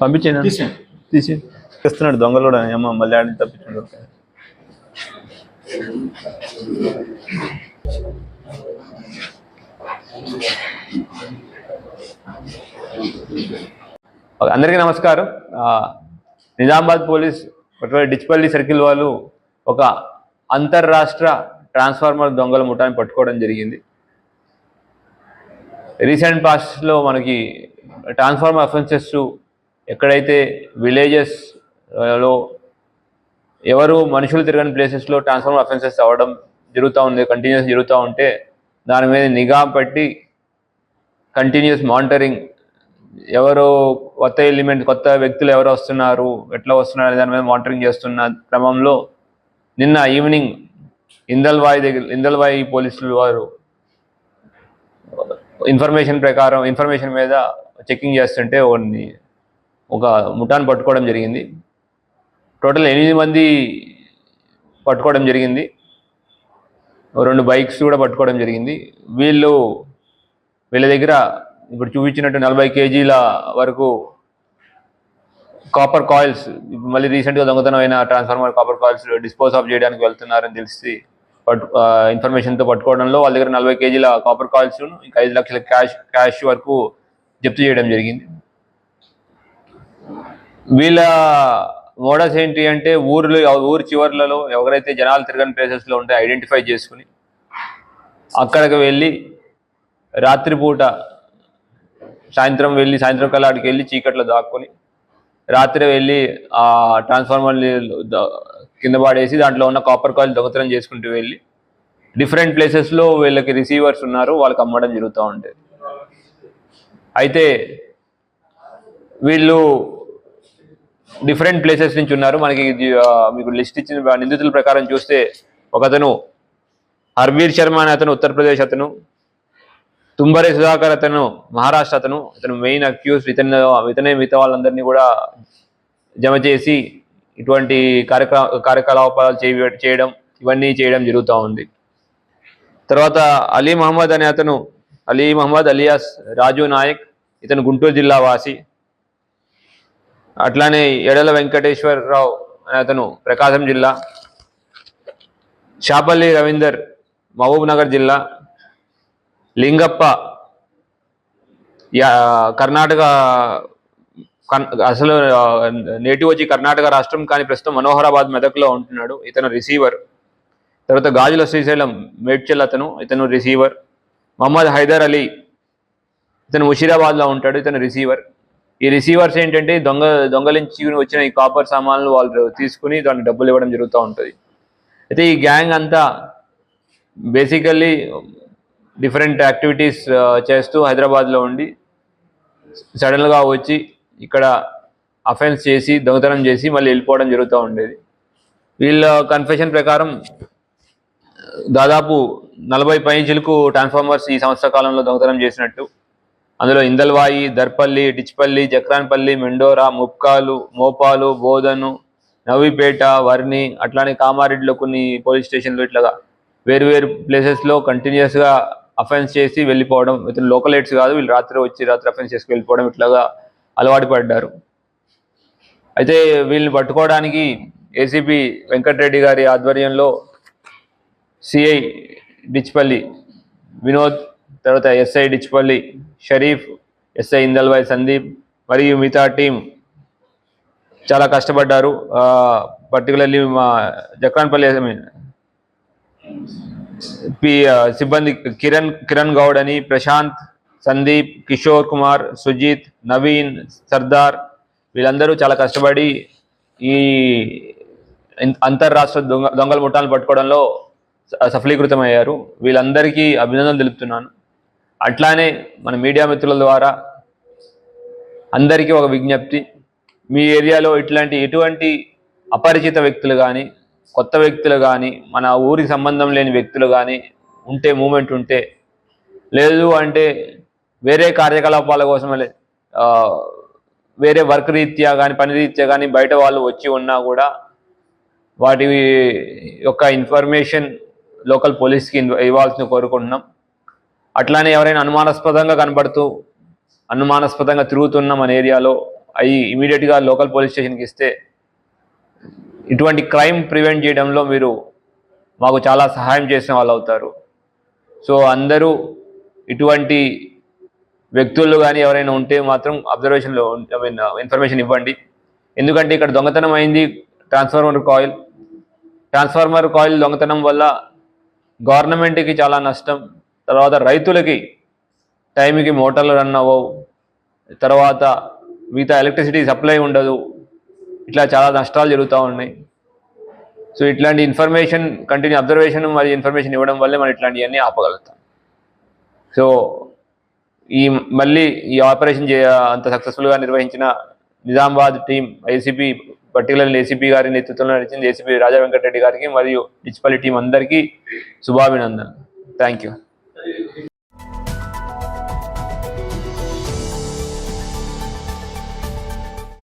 పంపించండి తీసి ఇస్తున్నాడు దొంగలు కూడా ఏమో మళ్ళీ ఆడిని తప్పించాడు. అందరికీ నమస్కారం. నిజామాబాద్ పోలీస్ డిచ్పల్లి సర్కిల్ వాళ్ళు ఒక అంతర్రాష్ట్ర ట్రాన్స్ఫార్మర్ దొంగల ముఠాన్ని పట్టుకోవడం జరిగింది. రీసెంట్ పాస్ట్లో మనకి ట్రాన్స్ఫార్మర్ అఫెన్సెస్ ఎక్కడైతే విలేజెస్లో ఎవరు మనుషులు తిరగని ప్లేసెస్లో ట్రాన్స్ఫార్మర్ అఫెన్సెస్ అవ్వడం జరుగుతూ ఉంది, కంటిన్యూస్ జరుగుతూ ఉంటే దాని మీద నిఘా పెట్టి కంటిన్యూస్ మానిటరింగ్, ఎవరు కొత్త వ్యక్తులు ఎవరు వస్తున్నారు, ఎట్లా వస్తున్నారు అనే దాని మీద మానిటరింగ్ చేస్తున్న క్రమంలో నిన్న ఈవినింగ్ ఇందల్వాయి పోలీసులు వారు ఇన్ఫర్మేషన్ మీద చెకింగ్ చేస్తుంటే ఒక ముఠాను పట్టుకోవడం జరిగింది. టోటల్ 8 మంది పట్టుకోవడం జరిగింది. 2 బైక్స్ కూడా పట్టుకోవడం జరిగింది. వీళ్ళ దగ్గర ఇప్పుడు చూపించినట్టు 40 కేజీల వరకు కాపర్ కాయిల్స్, మళ్ళీ రీసెంట్గా దొంగతనం అయిన transformer copper coils dispose of చేయడానికి వెళ్తున్నారని తెలిసి ఇన్ఫర్మేషన్తో పట్టుకోవడంలో వాళ్ళ దగ్గర 40 కేజీల కాపర్ కాయిల్స్ ఇంకా 5 లక్షల క్యాష్ వరకు జప్తు చేయడం జరిగింది. వీళ్ళ మోడల్స్ ఏంటి అంటే ఊరు చివర్లలో ఎవరైతే జనాలు తిరగని ప్లేసెస్లో ఉంటే ఐడెంటిఫై చేసుకుని అక్కడికి వెళ్ళి రాత్రిపూట సాయంత్రం కల్లా అక్కడికి వెళ్ళి చీకట్లో దాక్కుని రాత్రి వెళ్ళి ఆ ట్రాన్స్ఫార్మర్ కింద పడేసి దాంట్లో ఉన్న కాపర్ కాయిల్ దొంగతనం చేసుకుంటూ వెళ్ళి డిఫరెంట్ ప్లేసెస్లో వీళ్ళకి రిసీవర్స్ ఉన్నారు, వాళ్ళకి అమ్మడం జరుగుతూ ఉంటుంది. అయితే వీళ్ళు డిఫరెంట్ ప్లేసెస్ నుంచి ఉన్నారు. మీకు లిస్ట్ ఇచ్చిన నిందితుల ప్రకారం చూస్తే ఒకతను హర్వీర్ శర్మ అనే అతను ఉత్తరప్రదేశ్ అతను, తుంబరే సుధాకర్ అతను మహారాష్ట్ర అతను మెయిన్ అక్యూజ్. ఇతనే మిగతా వాళ్ళందరినీ కూడా జమ చేసి ఇటువంటి కార్యకలాపాలు ఇవన్నీ చేయడం జరుగుతూ ఉంది. తర్వాత అలీ మహమ్మద్ అలియాస్ రాజు నాయక్, ఇతను గుంటూరు జిల్లా వాసి. అట్లానే ఎడల వెంకటేశ్వరరావు అనే అతను ప్రకాశం జిల్లా. షాపల్లి రవీందర్ మహబూబ్ నగర్ జిల్లా. లింగప్ప కర్ణాటక, అసలు నేటివ్ వచ్చి కర్ణాటక రాష్ట్రం కానీ ప్రస్తుతం మనోహరాబాద్ మెదక్లో ఉంటున్నాడు, ఇతను రిసీవర్. తర్వాత గాజుల శ్రీశైలం మేడ్చల్ ఇతను రిసీవర్. మహమ్మద్ హైదర్ అలీ ఇతను ముషీరాబాద్లో ఉంటాడు, ఇతను రిసీవర్. ఈ రిసీవర్స్ ఏంటంటే దొంగలించి వచ్చిన ఈ కాపర్ సామాన్లు వాళ్ళు తీసుకుని దానికి డబ్బులు ఇవ్వడం జరుగుతూ ఉంటుంది. అయితే ఈ గ్యాంగ్ అంతా బేసికల్లీ డిఫరెంట్ యాక్టివిటీస్ చేస్తూ హైదరాబాద్లో ఉండి సడన్గా వచ్చి ఇక్కడ అఫెన్స్ చేసి దొంగతనం చేసి మళ్ళీ వెళ్ళిపోవడం జరుగుతూ ఉండేది. వీళ్ళ కన్ఫెషన్ ప్రకారం దాదాపు 40 పైచిలకు ట్రాన్స్ఫార్మర్స్ ఈ సంవత్సర కాలంలో దొంగతనం చేసినట్టు, అందులో ఇందల్వాయి, దర్పల్లి, డిచ్పల్లి, జక్రాన్పల్లి, మెండోరా, ముప్కాలు, మోపాలు, బోధను, నవీపేట, వర్ని, అట్లానే కామారెడ్డిలో కొన్ని పోలీస్ స్టేషన్లు ఇట్లాగా వేరు ప్లేసెస్లో కంటిన్యూస్గా అఫెన్స్ చేసి వెళ్ళిపోవడం. ఇతను లోకలైట్స్ కాదు, వీళ్ళు రాత్రి అఫెన్స్ చేసుకు వెళ్ళిపోవడం ఇట్లాగా అలవాటు పడ్డారు. అయితే వీళ్ళని పట్టుకోవడానికి ఏసీపీ వెంకటరెడ్డి గారి ఆధ్వర్యంలో సిఐ డిచ్పల్లి వినోద్, తర్వాత ఎస్ఐ డిచ్పల్లి షరీఫ్, ఎస్ఐ ఇందల్వాయి సందీప్ మరియు మిగతా టీం చాలా కష్టపడ్డారు. పర్టికులర్లీ మా జక్రాన్పల్లి సిబ్బంది కిరణ్ గౌడ్ అని, ప్రశాంత్, సందీప్, కిషోర్ కుమార్, సుజిత్, నవీన్, సర్దార్ వీళ్ళందరూ చాలా కష్టపడి ఈ అంతర్రాష్ట్ర దొంగల ముఠాలను పట్టుకోవడంలో సఫలీకృతమయ్యారు. వీళ్ళందరికీ అభినందనలు తెలుపుతున్నాను. అట్లానే మన మీడియా మిత్రుల ద్వారా అందరికీ ఒక విజ్ఞప్తి, మీ ఏరియాలో ఎటువంటి అపరిచిత వ్యక్తులు కానీ కొత్త వ్యక్తులు కానీ మన ఊరికి సంబంధం లేని వ్యక్తులు కానీ మూమెంట్ ఉంటే, లేదు అంటే వేరే కార్యకలాపాల కోసం వేరే వర్క్ రీత్యా కానీ పని రీత్యా కానీ బయట వాళ్ళు వచ్చి ఉన్నా కూడా వాటి యొక్క ఇన్ఫర్మేషన్ లోకల్ పోలీస్కి ఇవ్వాల్సిన కోరుకుంటున్నాం. అట్లానే ఎవరైనా అనుమానాస్పదంగా తిరుగుతున్న మన ఏరియాలో అవి ఇమీడియట్గా లోకల్ పోలీస్ స్టేషన్కి ఇస్తే ఇటువంటి క్రైమ్ ప్రివెంట్ చేయడంలో మీరు మాకు చాలా సహాయం చేసిన వాళ్ళు అవుతారు. సో అందరూ ఇటువంటి వ్యక్తులు కానీ ఎవరైనా ఉంటే మాత్రం అబ్జర్వేషన్లో ఇన్ఫర్మేషన్ ఇవ్వండి. ఎందుకంటే ఇక్కడ దొంగతనం అయింది ట్రాన్స్ఫార్మర్ కాయిల్ దొంగతనం వల్ల గవర్నమెంట్కి చాలా నష్టం, తర్వాత రైతులకి టైంకి మోటార్లు రన్ అవ్వవు, తర్వాత మిగతా ఎలక్ట్రిసిటీ సప్లై ఉండదు, ఇట్లా చాలా నష్టాలు జరుగుతూ ఉన్నాయి. సో ఇట్లాంటి ఇన్ఫర్మేషన్ అబ్జర్వేషన్ మరియు ఇన్ఫర్మేషన్ ఇవ్వడం వల్లే మనం ఇట్లాంటివన్నీ ఆపగలుగుతాం. సో మళ్ళీ ఈ ఆపరేషన్ అంత సక్సెస్ఫుల్గా నిర్వహించిన Nizamabad team ACP particularly ACP గారి నేతృత్వంలో నడిచింది ఏసీపీ రాజా వెంకటరెడ్డి గారికి మరియు డిచ్పల్లి టీం అందరికీ శుభాభినందనలు. Thank you.